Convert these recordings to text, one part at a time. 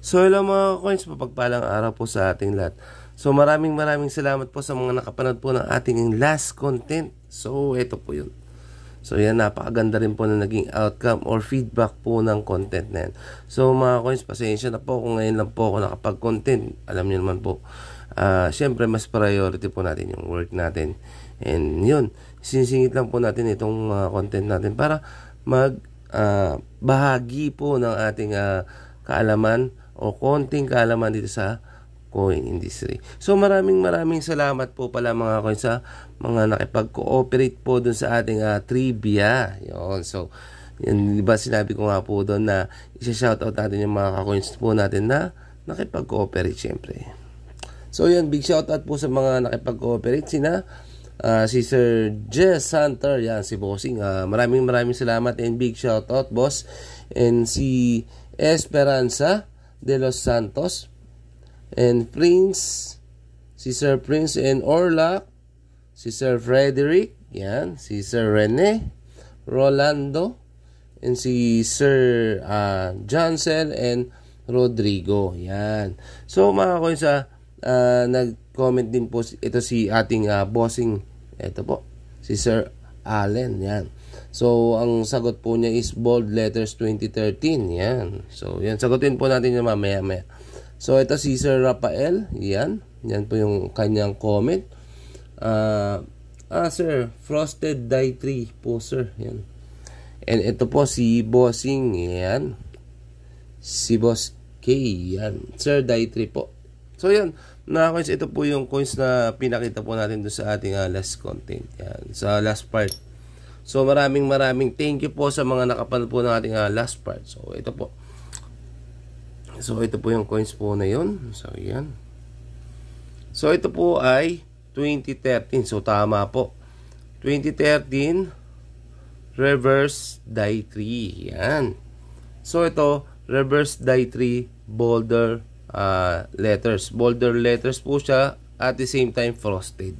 So hello mga coins, mapagpalang araw po sa ating lahat. So maraming salamat po sa mga nakapanood po ng ating last content. So ito po yun. So yan, napakaganda rin po na naging outcome or feedback po ng content na yan. So mga coins, pasensya na po kung ngayon lang po ako nakapag-content. Alam niyo naman po, syempre mas priority po natin yung work natin. And yun, sinisingit lang po natin itong content natin para bahagi po ng ating kaalaman o konting kaalaman dito sa coin industry. So maraming salamat po pala mga coins sa mga nakipag-cooperate po dun sa ating trivia. Yun. So yun, diba sinabi ko nga po doon na isa-shoutout natin yung mga ka-coins po natin na nakipag-cooperate syempre. So yun, big shoutout po sa mga nakipag-cooperate si Sir Jess Hunter, yan si Bossing. Maraming salamat and big shoutout boss. And si Esperanza de los Santos and Prince, si Sir Prince and Orlac, si Sir Frederick, yan, si Sir Rene, Rolando, and si Sir Johnson and Rodrigo, yan. So mga coins, nag-comment din po ito si ating bossing, ito po, si Sir Allen, yan. So, ang sagot po niya is bold letters 2013. Yan. So, yan. Sagutin po natin yung mamaya. So, ito si Sir Rafael. Yan. Yan po yung kanyang comment. Sir, Frosted Die 3 po, sir. Yan. And ito po si Bossing. Yan. Si Boss K. Yan. Sir Die 3 po. So, yan. Mga coins, ito po yung coins na pinakita po natin doon sa ating last content. Yan. Sa last part. So maraming thank you po sa mga nakapanood po ng ating last part. So ito po. So ito po yung coins po na yun. So yan. So ito po ay 2013. So tama po. 2013 reverse die 3. Yan. So ito reverse die 3 bolder letters. Bolder letters po siya at the same time frosted.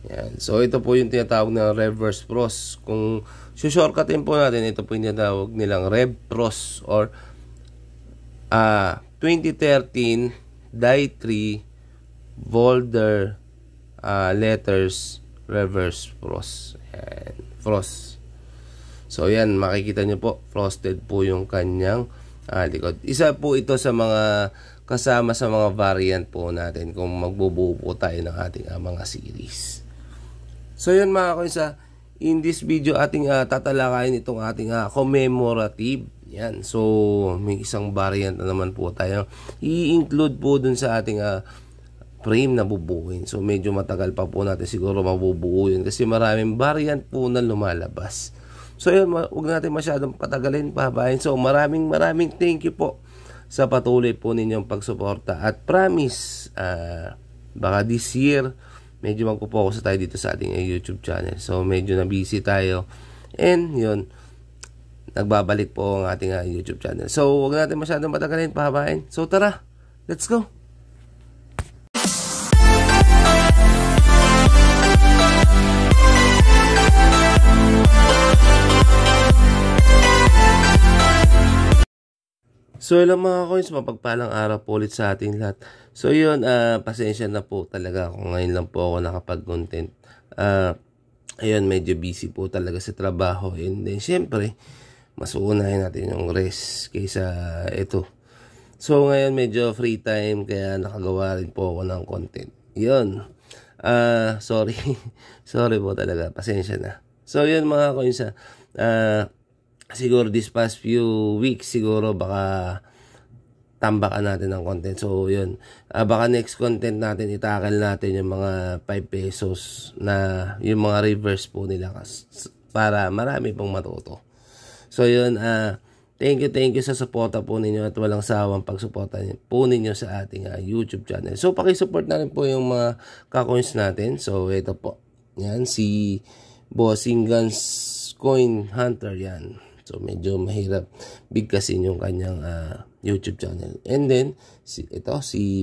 Yan. So ito po yung tinatawag na reverse frost. Kung shortcutin po natin, ito po yung tinatawag nilang rev frost or 2013 die 3 bolder letters reverse frost. Yan. Frost. So yan, makikita nyo po, frosted po yung kanyang likod. Isa po ito sa mga kasama sa mga variant po natin kung magbubuo po tayo ng ating mga series. So yun mga coins, in this video ating tatalakayin itong ating commemorative. Yan. So may isang variant na naman po tayo. I-include po dun sa ating frame na bubuuin. So medyo matagal pa po natin siguro mabubuo yun kasi maraming variant po na lumalabas. So yun, huwag natin masyadong patagalin, pahabain. So maraming thank you po sa patuloy po ninyong pagsuporta. At promise, baka this year medyo magpo-focus tayo dito sa ating YouTube channel. So medyo na busy tayo. And yun, nagbabalik po ang ating YouTube channel. So huwag natin masyadong patagalin, pahabain. So tara, let's go! So hello mga coins, mapagpalang araw po ulit sa ating lahat. So yun, pasensya na po talaga kung ngayon lang po ako nakapag-content. Ayun, medyo busy po talaga sa trabaho. And then syempre, mas uunahin natin yung rest kaysa ito. So ngayon medyo free time kaya nakagawa rin po ako ng content. Yun. Sorry. Sorry po talaga, pasensya na. So yun mga coins, siguro this past few weeks siguro baka tambakan natin ng content. So yun, baka next content natin itakal natin yung mga 5 pesos na yung mga reverse po nila para marami pong matuto. So yun, thank you sa suporta po ninyo at walang sawang pagsuporta po ninyo sa ating YouTube channel. So pakisupport na rin po yung mga ka-coins natin. So ito po, yan si Bossing Guns Coin Hunter, yan. So medyo mahirap bigkasin yung kanyang YouTube channel. And then si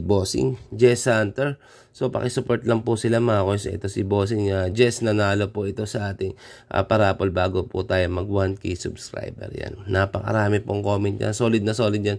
Bossing Jess Hunter. So pakisupport lang po sila mga coins. Ito si Bossing Jess, nanalo po ito sa ating parapol bago po tayo mag 1K subscriber. Yan. Napakarami pong comment yan. Solid na solid yan.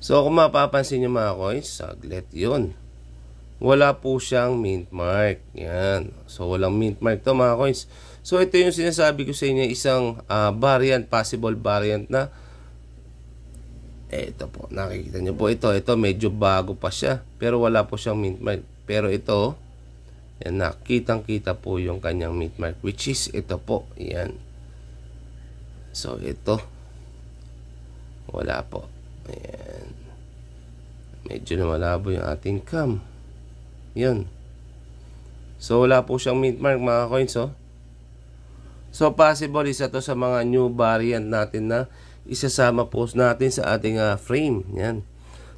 So kung mapapansin nyo mga coins, saglit yun. Wala po siyang mint mark. Yan. So walang mint mark to mga coins. So ito yung sinasabi ko sa inyo, isang variant, possible variant na ito po, nakikita nyo po ito. Ito medyo bago pa siya, pero wala po siyang mint mark. Pero ito, yan, nakitang-kita po yung kanyang mint mark, which is ito po. Yan. So ito, wala po. Ayan. Medyo na malabo yung ating cam. Yan. So wala po siyang mint mark mga coins, oh. So possible isa to sa mga new variant natin na isasama po natin sa ating frame. Yan.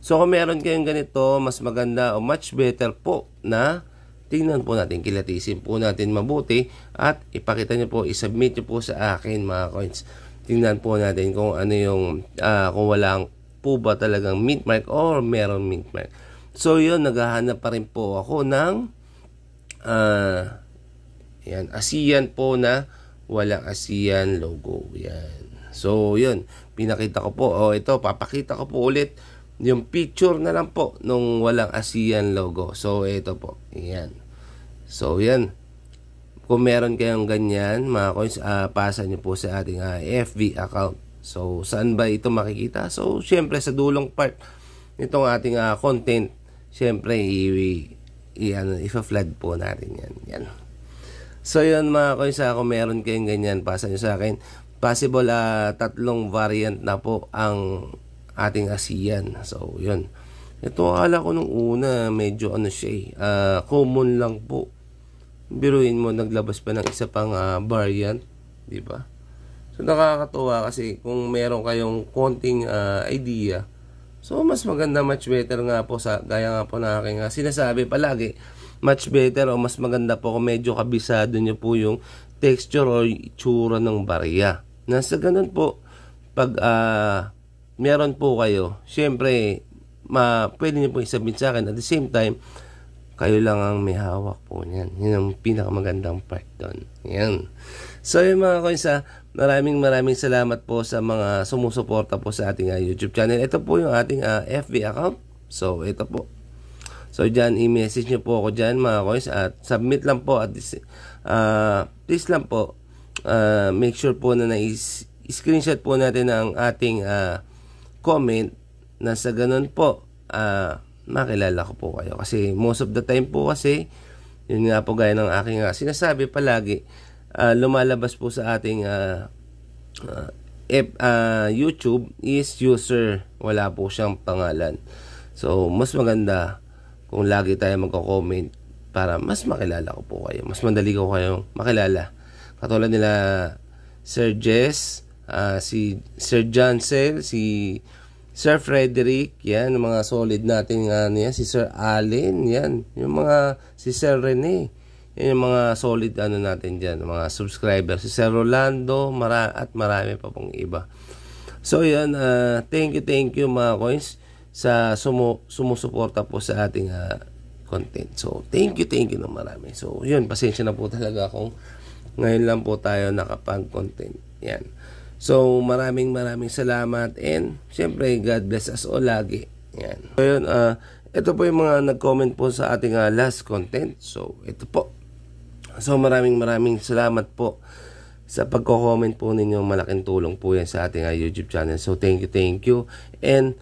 So kung meron kayong ganito, mas maganda o much better po na tingnan po natin, kilatisin po natin mabuti at ipakita nyo po, isubmit nyo po sa akin mga coins. Tingnan po natin kung ano yung kung walang po ba talagang mint mark or meron mint mark. So yun, naghahanap pa rin po ako ng yan, ASEAN po na walang ASEAN logo. Yan. So yun, pinakita ko po. Ito, papakita ko po ulit yung picture na lang po nung walang ASEAN logo. So ito po. Yan. So yan. Kung meron kayong ganyan, mga coins, pasa nyo po sa ating FB account. So saan ba ito makikita? So syempre sa dulong part nitong ating content, syempre i-flood po natin yan. Yan. So yun mga coins, kung meron kayong ganyan, pasa nyo sa akin. Possible 3 variant na po ang ating ASEAN. So yun. Ito akala ko nung una medyo ano siya common lang po. Biruin mo, naglabas pa ng isa pang variant, di ba? So nakakatuwa kasi kung meron kayong konting idea, so mas maganda, much better nga po, sa gaya nga po na aking sinasabi palagi, much better o mas maganda po kung medyo kabisado nyo po yung texture o itsura ng barya. Nasa ganun po, pag meron po kayo, syempre pwede nyo po isubmit sa akin. At the same time, kayo lang ang may hawak po niyan. Yun ang pinakamagandang part doon. Yan. So yung mga coins, maraming salamat po sa mga sumusuporta po sa ating YouTube channel. Ito po yung ating FB account. So ito po. So dyan, i-message nyo po ako dyan mga coins at submit lang po at please lang po make sure po na screenshot po natin ang ating comment na sa ganun po makilala ko po kayo. Kasi most of the time po kasi, yun nga po gaya ng aking sinasabi palagi, lumalabas po sa ating YouTube is user. Wala po siyang pangalan. So, mas maganda kung lagi tayo magko-comment para mas makilala ko po kayo. Mas madali ko kayo makilala. Katulad nila Sir Jess, si Sir Jansel, si Sir Frederick, yan, mga solid natin yan, si Sir Allen, yan, yung mga, si Sir Rene, yan yung mga solid natin dyan, mga subscribers, si Sir Rolando, at marami pa pong iba. So yan, thank you mga coins sa sumusuporta po sa ating content. So thank you na marami. So yun, pasensya na po talaga kung ngayon lang po tayo nakapag-content. Yan. So, maraming salamat and syempre, God bless us all lagi. Yan. So, yun, ito po yung mga nag-comment po sa ating last content. So, ito po. So, maraming salamat po sa pagko-comment po ninyo. Malaking tulong po yan sa ating YouTube channel. So, thank you. And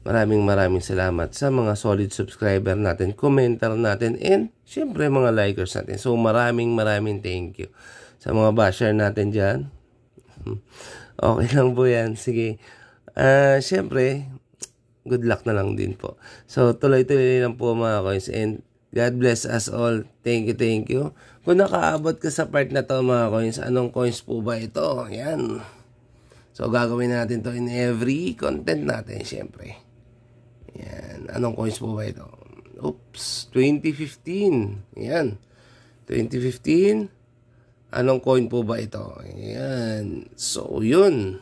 maraming salamat sa mga solid subscriber natin, commenter natin, and syempre mga likers natin. So, maraming thank you sa mga basher natin dyan. Okay lang po yan. Sige. Syempre, good luck na lang din po. So, tuloy-tuloy lang po mga coins. And God bless us all. Thank you. Kung nakaabot ka sa part na to mga coins, anong coins po ba ito? Yan. So, gagawin natin to in every content natin, syempre. Yan. Anong coins po ba ito? Oops. 2015. Yan. 2015. Anong coin po ba ito? Ayan. So, yun.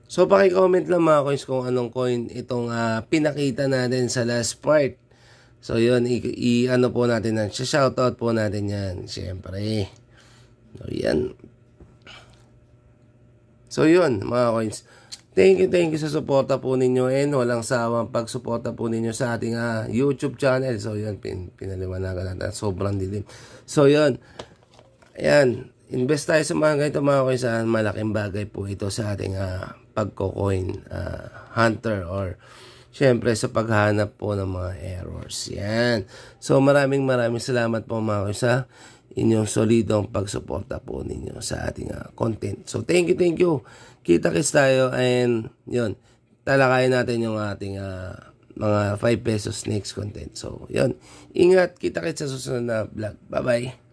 So, paki-comment lang mga coins kung anong coin itong pinakita natin sa last part. So, yun. Ano po natin yan. Shoutout po natin yan. Siyempre. So, yan. So, yun mga coins. Thank you sa suporta po ninyo and walang sawang pagsuporta po ninyo sa ating YouTube channel. So yun, pinaliwanagan natin. Sobrang dilim. So yun, ayan, invest tayo sa mga ganito mga kaisan. Malaking bagay po ito sa ating pagko-coin hunter or syempre sa paghanap po ng mga errors. Yan. So maraming salamat po mga kaisan inyong solidong pagsuporta po ninyo sa ating content. So thank you. Kita-kits tayo and yun, talakayin natin yung ating mga 5 pesos next content. So yun, ingat, kita-kits sa susunod na vlog. Bye-bye.